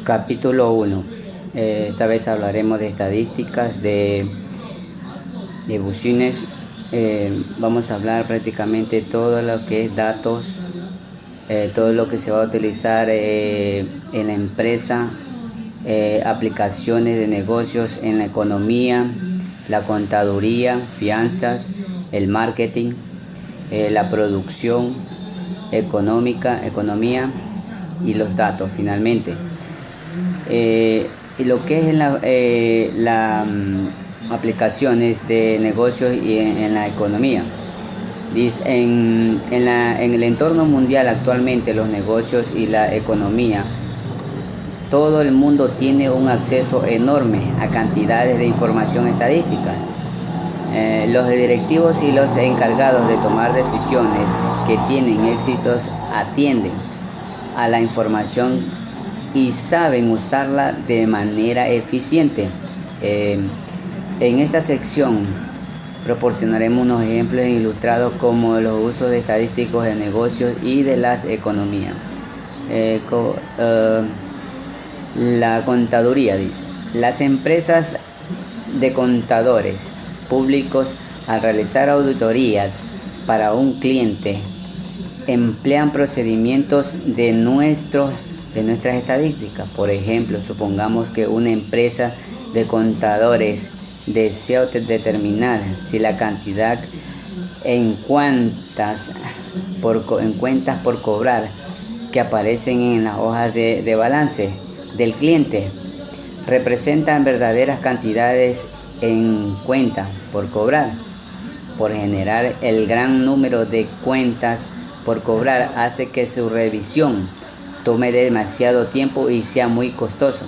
Capítulo 1. Esta vez hablaremos de estadísticas, de bullines. Vamos a hablar prácticamente todo lo que es datos, todo lo que se va a utilizar en la empresa, aplicaciones de negocios en la economía, la contaduría, finanzas, el marketing, la producción economía y los datos finalmente. Y lo que es aplicaciones de negocios y en la economía. En el entorno mundial actualmente, los negocios y la economía, todo el mundo tiene un acceso enorme a cantidades de información estadística. Los directivos y los encargados de tomar decisiones que tienen éxitos atienden a la información y saben usarla de manera eficiente. En esta sección proporcionaremos unos ejemplos ilustrados como los usos de estadísticos de negocios y de las economías. La contaduría dice: las empresas de contadores públicos, al realizar auditorías para un cliente, emplean procedimientos de nuestras estadísticas. Por ejemplo, supongamos que una empresa de contadores desea determinar si la cantidad en cuentas por cobrar que aparecen en las hojas de balance del cliente representan verdaderas cantidades en cuenta por cobrar. Por general, el gran número de cuentas por cobrar hace que su revisión tome demasiado tiempo y sea muy costoso.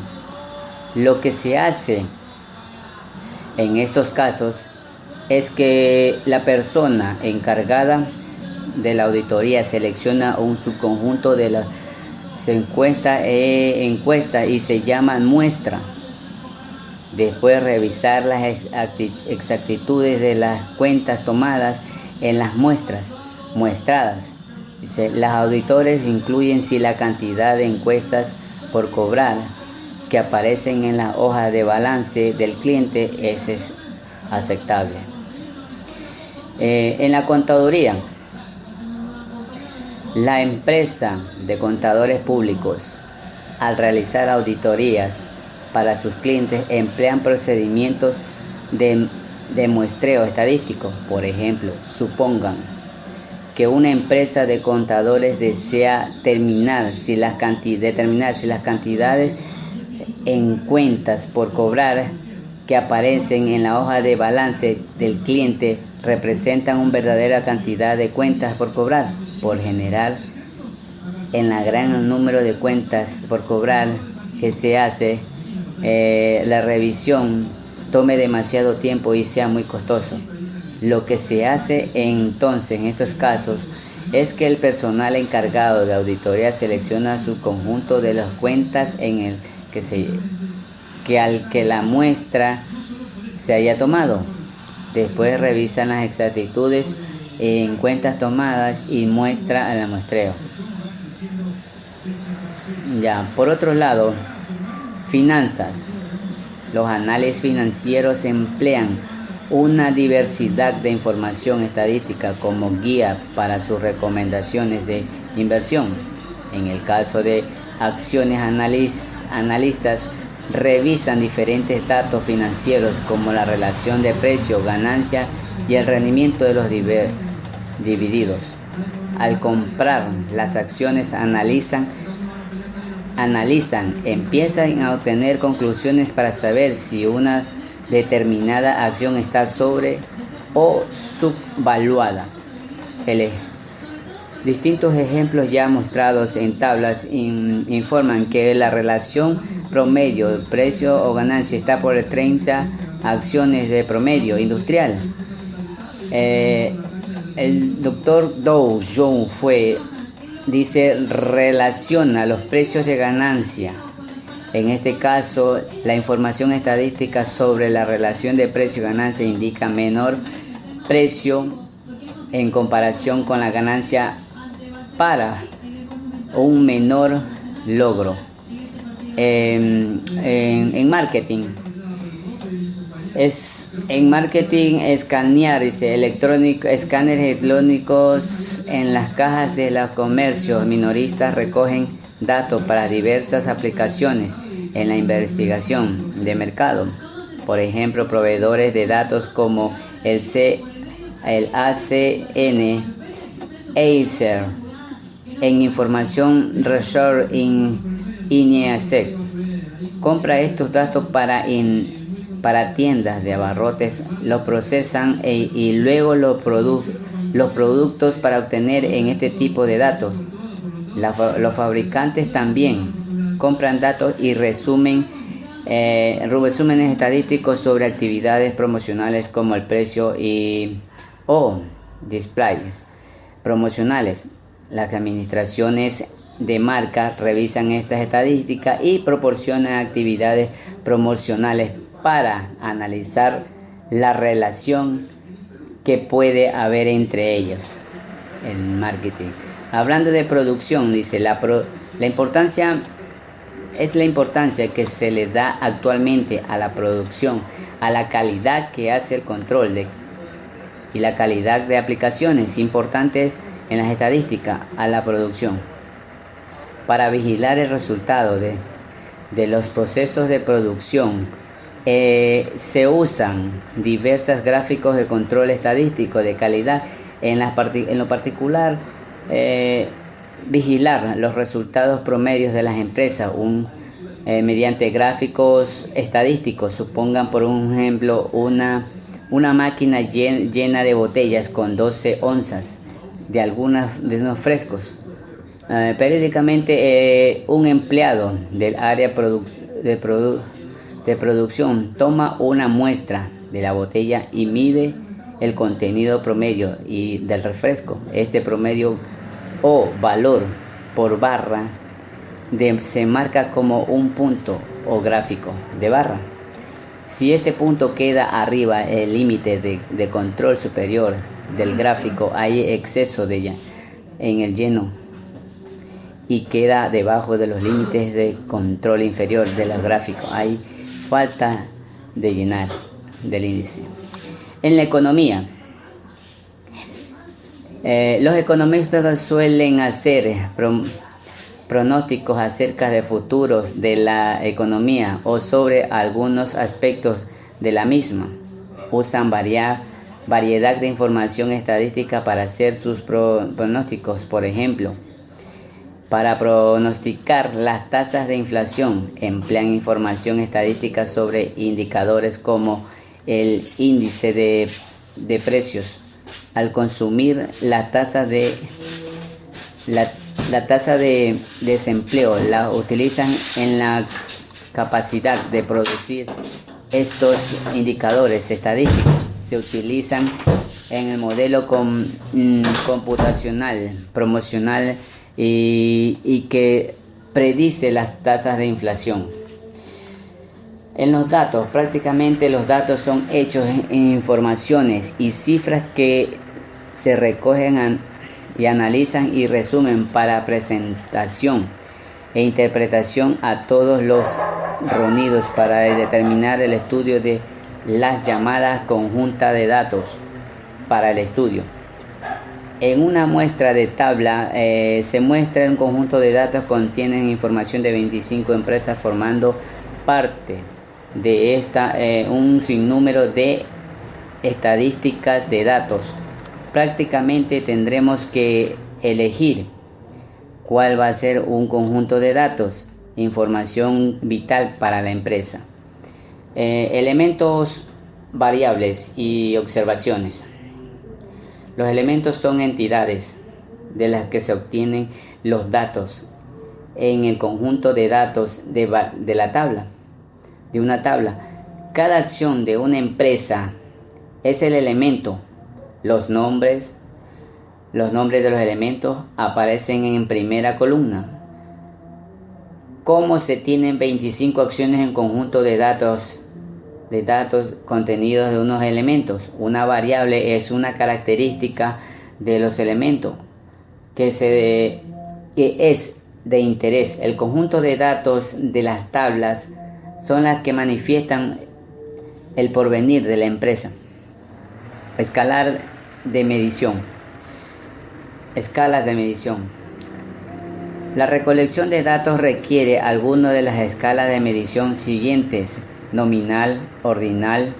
Lo que se hace en estos casos es que la persona encargada de la auditoría selecciona un subconjunto de las encuestas y se llama muestra. Después revisar las exactitudes de las cuentas tomadas en las muestradas. Los auditores incluyen si la cantidad de encuestas por cobrar que aparecen en la hoja de balance del cliente es aceptable. En la contaduría, la empresa de contadores públicos, al realizar auditorías para sus clientes, emplean procedimientos de muestreo estadístico. Por ejemplo, supongan que una empresa de contadores desea determinar si las cantidades en cuentas por cobrar que aparecen en la hoja de balance del cliente representan una verdadera cantidad de cuentas por cobrar. Por general, en la gran número de cuentas por cobrar que se hace, la revisión tome demasiado tiempo y sea muy costoso. Lo que se hace entonces en estos casos es que el personal encargado de auditoría selecciona su conjunto de las cuentas en el que la muestra se haya tomado. Después revisan las exactitudes en cuentas tomadas y muestra al muestreo. Por otro lado, finanzas. Los análisis financieros emplean una diversidad de información estadística como guía para sus recomendaciones de inversión. En el caso de acciones, analistas revisan diferentes datos financieros como la relación de precio, ganancia y el rendimiento de los dividendos. Al comprar las acciones, empiezan a obtener conclusiones para saber si una determinada acción está sobre o subvaluada. Distintos ejemplos ya mostrados en tablas informan que la relación promedio de precio o ganancia está por 30 acciones de promedio industrial. El doctor Dow Jones relaciona los precios de ganancia. En este caso, la información estadística sobre la relación de precio y ganancia indica menor precio en comparación con la ganancia para un menor logro. en marketing. En marketing, escanear, escáneres electrónicos en las cajas de los comercios minoristas recogen datos para diversas aplicaciones en la investigación de mercado. Por ejemplo, proveedores de datos como el ACN, Acer, en Information Research INEASEC, compra estos datos para tiendas de abarrotes, los procesan y luego los productos para obtener en este tipo de datos. Los fabricantes también compran datos y resúmenes estadísticos sobre actividades promocionales como el precio o displays promocionales. Las administraciones de marca revisan estas estadísticas y proporcionan actividades promocionales para analizar la relación que puede haber entre ellos. El marketing. Hablando de producción, dice la importancia que se le da actualmente a la producción, a la calidad que hace el control y la calidad de aplicaciones importantes en las estadísticas a la producción. Para vigilar el resultado de los procesos de producción, se usan diversos gráficos de control estadístico de calidad. En lo particular, vigilar los resultados promedios de las empresas mediante gráficos estadísticos. Supongan, por un ejemplo, una máquina llena de botellas con 12 onzas de unos frescos. Periódicamente, un empleado del área de producción toma una muestra de la botella y mide el contenido promedio del refresco. Este promedio o valor por barra se marca como un punto o gráfico de barra. Si este punto queda arriba el límite de control superior del gráfico, hay exceso en el lleno y queda debajo de los límites de control inferior de los gráficos. Hay falta de llenar del índice. En la economía, los economistas suelen hacer pronósticos acerca de futuros de la economía o sobre algunos aspectos de la misma. Usan variedad de información estadística para hacer sus pronósticos. Por ejemplo, para pronosticar las tasas de inflación, emplean información estadística sobre indicadores como el índice de precios al consumir, la tasa de desempleo. La utilizan en la capacidad de producir estos indicadores estadísticos. Se utilizan en el modelo computacional promocional y que predice las tasas de inflación. En los datos, prácticamente los datos son hechos en informaciones y cifras que se recogen y analizan y resumen para presentación e interpretación a todos los reunidos para determinar el estudio de las llamadas conjuntas de datos para el estudio. En una muestra de tabla se muestra un conjunto de datos que contienen información de 25 empresas formando parte de un sinnúmero de estadísticas de datos. Prácticamente tendremos que elegir cuál va a ser un conjunto de datos, información vital para la empresa. Elementos, variables y observaciones. Los elementos son entidades de las que se obtienen los datos en el conjunto de datos de una tabla. Cada acción de una empresa es el elemento. Los nombres de los elementos aparecen en primera columna. ¿Cómo se tienen 25 acciones en conjunto de datos contenidos de unos elementos? Una variable es una característica de los elementos que es de interés. El conjunto de datos de las tablas son las que manifiestan el porvenir de la empresa. Escalar de medición. Escalas de medición. La recolección de datos requiere alguna de las escalas de medición siguientes: nominal, ordinal,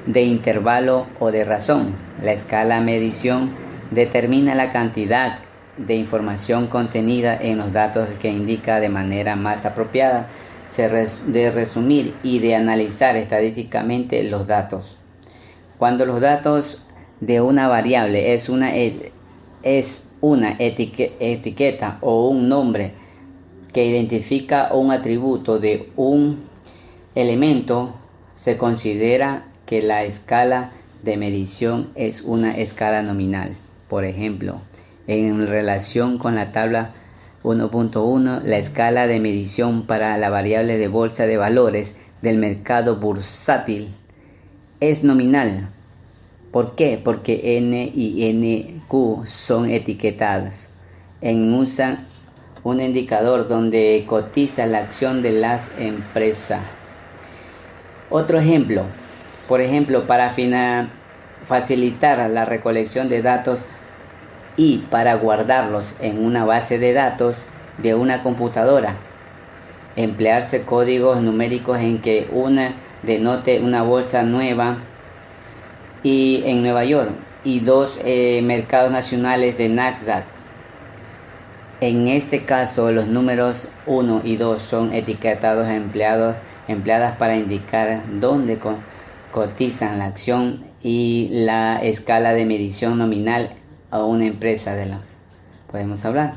de intervalo o de razón. La escala de medición determina la cantidad de información contenida en los datos que indica de manera más apropiada de resumir y de analizar estadísticamente los datos. Cuando los datos de una variable es una etiqueta o un nombre que identifica un atributo de un elemento, se considera que la escala de medición es una escala nominal. Por ejemplo, en relación con la tabla 1.1, la escala de medición para la variable de bolsa de valores del mercado bursátil es nominal. ¿Por qué? Porque N y NQ son etiquetadas. Usan un indicador donde cotiza la acción de las empresas. Otro ejemplo, por ejemplo, para facilitar la recolección de datos y para guardarlos en una base de datos de una computadora, emplearse códigos numéricos en que una denote una bolsa nueva y en Nueva York y dos mercados nacionales de Nasdaq. En este caso, los números 1 y 2 son etiquetados empleadas para indicar dónde cotizan la acción y la escala de medición nominal a una empresa podemos hablar.